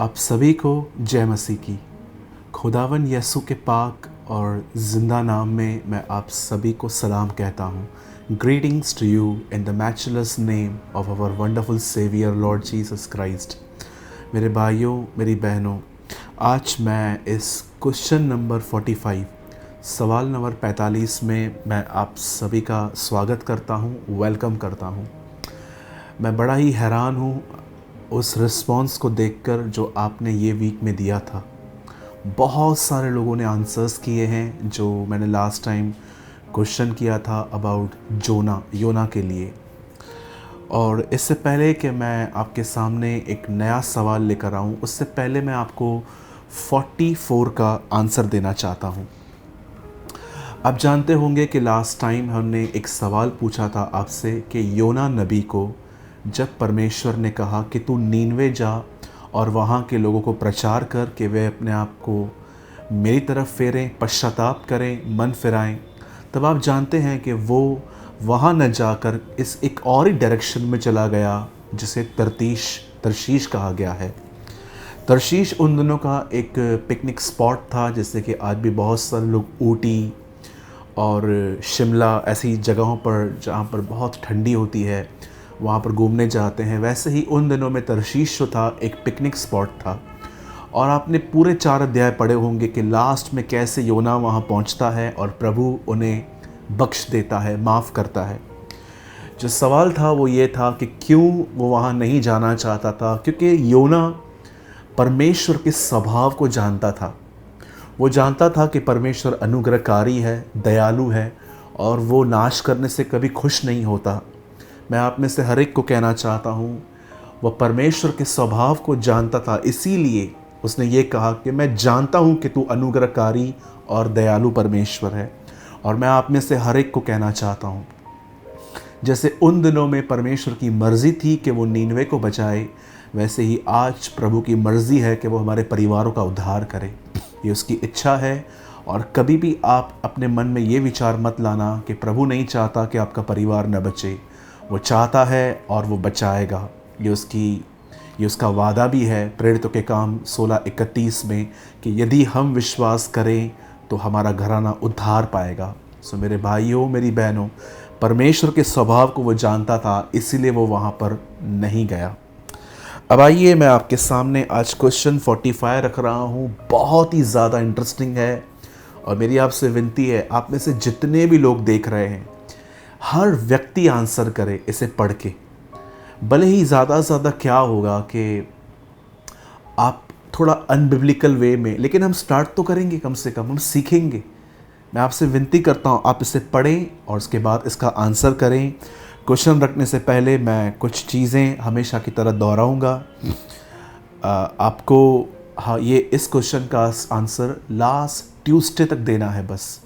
आप सभी को जय मसीह की। खुदावन यसु के पाक और ज़िंदा नाम में मैं आप सभी को सलाम कहता हूँ। Greetings to you in the matchless name of our wonderful saviour Lord Jesus Christ. मेरे भाइयों, मेरी बहनों, आज मैं इस क्वेश्चन नंबर 45, सवाल नंबर 45 में मैं आप सभी का स्वागत करता हूँ, वेलकम करता हूँ। मैं बड़ा ही हैरान हूँ उस रिस्पॉन्स को देखकर जो आपने ये वीक में दिया था। बहुत सारे लोगों ने आंसर्स किए हैं जो मैंने लास्ट टाइम क्वेश्चन किया था अबाउट योना के लिए। और इससे पहले कि मैं आपके सामने एक नया सवाल लेकर आऊँ, उससे पहले मैं आपको 44 का आंसर देना चाहता हूँ। आप जानते होंगे कि लास्ट टाइम हमने एक सवाल पूछा था आपसे कि योना नबी को जब परमेश्वर ने कहा कि तू नीनवे जा और वहाँ के लोगों को प्रचार कर कि वे अपने आप को मेरी तरफ फेरें, पश्चाताप करें, मन फिराएं, तब आप जानते हैं कि वो वहाँ न जाकर इस एक और ही डायरेक्शन में चला गया जिसे तरशीश कहा गया है। तरशीश उन दिनों का एक पिकनिक स्पॉट था, जैसे कि आज भी बहुत सारे लोग ऊटी और शिमला ऐसी जगहों पर जहाँ पर बहुत ठंडी होती है वहाँ पर घूमने जाते हैं। वैसे ही उन दिनों में तरशीश जो था एक पिकनिक स्पॉट था। और आपने पूरे 4 अध्याय पढ़े होंगे कि लास्ट में कैसे योना वहाँ पहुँचता है और प्रभु उन्हें बख्श देता है, माफ़ करता है। जो सवाल था वो ये था कि क्यों वो वहाँ नहीं जाना चाहता था, क्योंकि योना परमेश्वर के स्वभाव को जानता था। वो जानता था कि परमेश्वर अनुग्रहकारी है, दयालु है और वो नाश करने से कभी खुश नहीं होता। मैं आप में से हर एक को कहना चाहता हूँ, वह परमेश्वर के स्वभाव को जानता था, इसीलिए उसने ये कहा कि मैं जानता हूँ कि तू अनुग्रहकारी और दयालु परमेश्वर है। और मैं आप में से हर एक को कहना चाहता हूँ, जैसे उन दिनों में परमेश्वर की मर्ज़ी थी कि वो नीनवे को बचाए, वैसे ही आज प्रभु की मर्ज़ी है कि वो हमारे परिवारों का उद्धार करे। ये उसकी इच्छा है। और कभी भी आप अपने मन में ये विचार मत लाना कि प्रभु नहीं चाहता कि आपका परिवार न बचे। वो चाहता है और वो बचाएगा। ये उसका वादा भी है प्रेरितों के काम 16:31 में कि यदि हम विश्वास करें तो हमारा घराना उद्धार पाएगा। सो मेरे भाइयों, मेरी बहनों, परमेश्वर के स्वभाव को वो जानता था, इसीलिए वो वहाँ पर नहीं गया। अब आइए, मैं आपके सामने आज क्वेश्चन 45 रख रहा हूँ। बहुत ही ज़्यादा इंटरेस्टिंग है और मेरी आपसे विनती है, आप में से जितने भी लोग देख रहे हैं, हर व्यक्ति आंसर करे इसे पढ़ के। भले ही ज़्यादा से ज़्यादा क्या होगा कि आप थोड़ा अनबिब्लिकल वे में, लेकिन हम स्टार्ट तो करेंगे, कम से कम हम सीखेंगे। मैं आपसे विनती करता हूँ, आप इसे पढ़ें और उसके बाद इसका आंसर करें। क्वेश्चन रखने से पहले मैं कुछ चीज़ें हमेशा की तरह दोहराऊँगा। आपको ये इस क्वेश्चन का आंसर लास्ट ट्यूसडे तक देना है। बस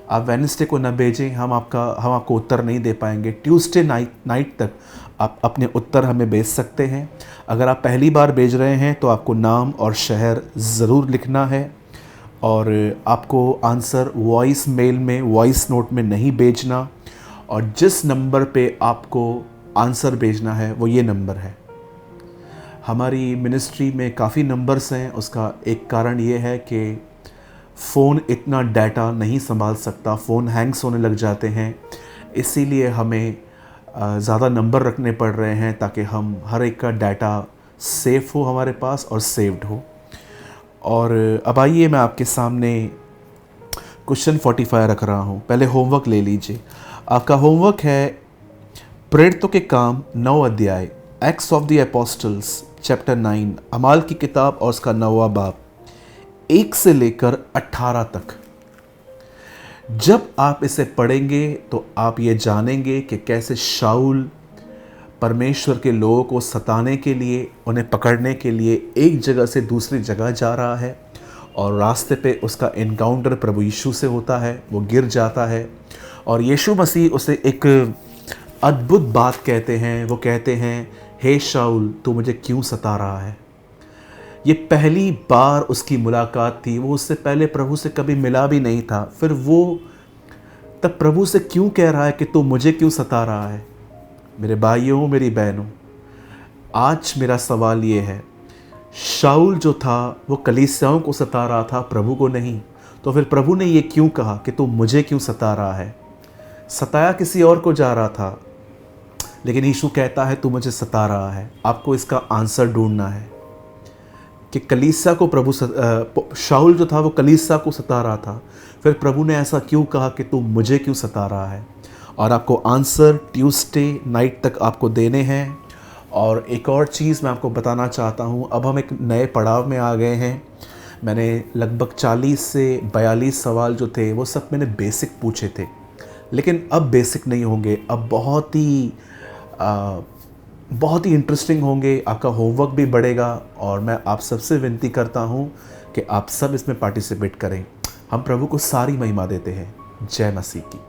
आप वेडनेसडे को न भेजें, हम आपको उत्तर नहीं दे पाएंगे। ट्यूसडे नाइट तक आप अपने उत्तर हमें भेज सकते हैं। अगर आप पहली बार भेज रहे हैं तो आपको नाम और शहर ज़रूर लिखना है और आपको आंसर वॉइस मेल में, वॉइस नोट में नहीं भेजना। और जिस नंबर पे आपको आंसर भेजना है वो ये नंबर है। हमारी मिनिस्ट्री में काफ़ी नंबर्स हैं, उसका एक कारण ये है कि फ़ोन इतना डाटा नहीं संभाल सकता, फ़ोन हैंग्स होने लग जाते हैं, इसीलिए हमें ज़्यादा नंबर रखने पड़ रहे हैं ताकि हम हर एक का डाटा सेफ़ हो हमारे पास और सेव्ड हो। और अब आइए, मैं आपके सामने क्वेश्चन 45 रख रहा हूँ। पहले होमवर्क ले लीजिए। आपका होमवर्क है प्रेरितों के काम 9 अध्याय, acts of the apostles chapter 9, अमाल की किताब और उसका 9वां बाब, 1 से लेकर 18 तक। जब आप इसे पढ़ेंगे तो आप ये जानेंगे कि कैसे शाऊल परमेश्वर के लोगों को सताने के लिए, उन्हें पकड़ने के लिए एक जगह से दूसरी जगह जा रहा है और रास्ते पे उसका एनकाउंटर प्रभु यीशु से होता है। वो गिर जाता है और यीशु मसीह उसे एक अद्भुत बात कहते हैं। वो कहते हैं, हे शाऊल, तू मुझे क्यों सता रहा है। ये पहली बार उसकी मुलाकात थी। वो उससे पहले प्रभु से कभी मिला भी नहीं था। फिर वो तब प्रभु से क्यों कह रहा है कि तू मुझे क्यों सता रहा है। मेरे भाइयों, मेरी बहनों, आज मेरा सवाल ये है, शाऊल जो था वो कलीसियाओं को सता रहा था, प्रभु को नहीं। तो फिर प्रभु ने ये क्यों कहा कि तू मुझे क्यों सता रहा है? सताया किसी और को जा रहा था, लेकिन यीशु कहता है तू मुझे सता रहा है। आपको इसका आंसर ढूंढना है कि कलीसिया को शाऊल जो था वो कलीसिया को सता रहा था, फिर प्रभु ने ऐसा क्यों कहा कि तू मुझे क्यों सता रहा है? और आपको आंसर ट्यूसडे नाइट तक आपको देने हैं। और एक और चीज़ मैं आपको बताना चाहता हूँ, अब हम एक नए पड़ाव में आ गए हैं। मैंने लगभग 40 से 42 सवाल जो थे वो सब मैंने बेसिक पूछे थे, लेकिन अब बेसिक नहीं होंगे, अब बहुत ही इंटरेस्टिंग होंगे। आपका होमवर्क भी बढ़ेगा और मैं आप सबसे विनती करता हूँ कि आप सब इसमें पार्टिसिपेट करें। हम प्रभु को सारी महिमा देते हैं। जय मसीह की।